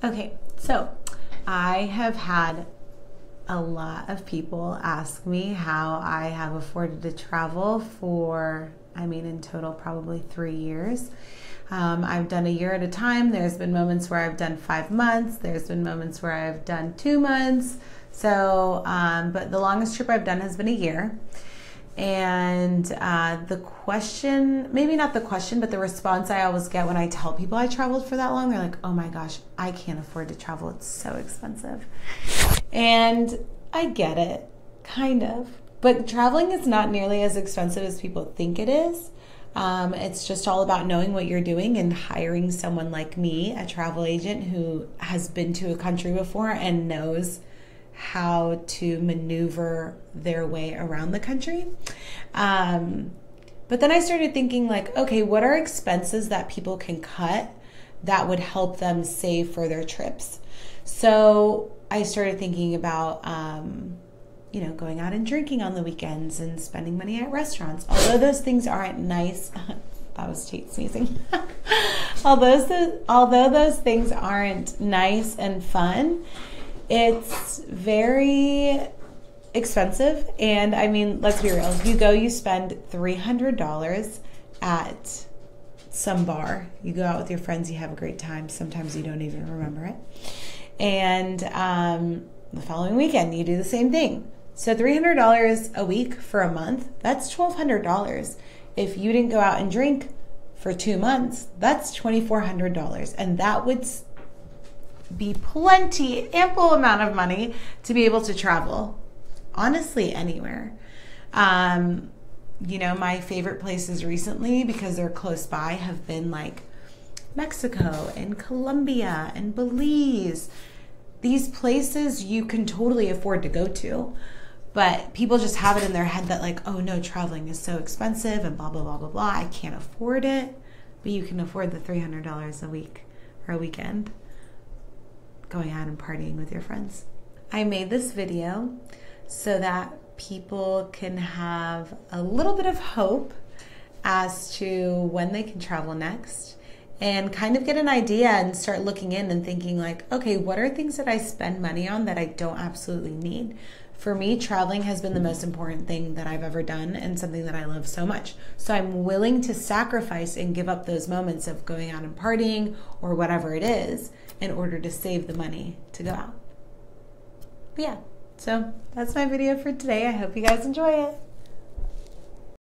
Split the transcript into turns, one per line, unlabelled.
Okay, so I have had a lot of people ask me how I have afforded to travel for, in total, probably 3 years. I've done a year at a time. There's been moments where I've done 5 months. There's been moments where I've done 2 months. So, but the longest trip I've done has been a year. And the question, maybe not the question, but the response I always get when I tell people I traveled for that long, they're like, oh my gosh, I can't afford to travel. It's so expensive. And I get it, kind of. But traveling is not nearly as expensive as people think it is. It's just all about knowing what you're doing and hiring someone like me, a travel agent who has been to a country before and knows how to maneuver their way around the country. But then I started thinking like, okay, what are expenses that people can cut that would help them save for their trips? So I started thinking about, going out and drinking on the weekends and spending money at restaurants. Although those things aren't nice, that was Tate sneezing. Although those things aren't nice and fun, it's very expensive. And let's be real. You spend $300 at some bar. You go out with your friends, you have a great time. Sometimes you don't even remember it. And the following weekend, you do the same thing. So $300 a week for a month, that's $1,200. If you didn't go out and drink for 2 months, that's $2,400. And that would be ample amount of money to be able to travel, honestly, anywhere. My favorite places recently, because they're close by, have been like Mexico and Colombia and Belize. These places you can totally afford to go to, but people just have it in their head that like, oh no, traveling is so expensive and blah, blah, blah, blah, blah. I can't afford it. But you can afford the $300 a week or a weekend going out and partying with your friends. I made this video so that people can have a little bit of hope as to when they can travel next and kind of get an idea and start looking in and thinking like, okay, what are things that I spend money on that I don't absolutely need? For me, traveling has been the most important thing that I've ever done and something that I love so much. So I'm willing to sacrifice and give up those moments of going out and partying or whatever it is in order to save the money to go out. But yeah, so that's my video for today. I hope you guys enjoy it.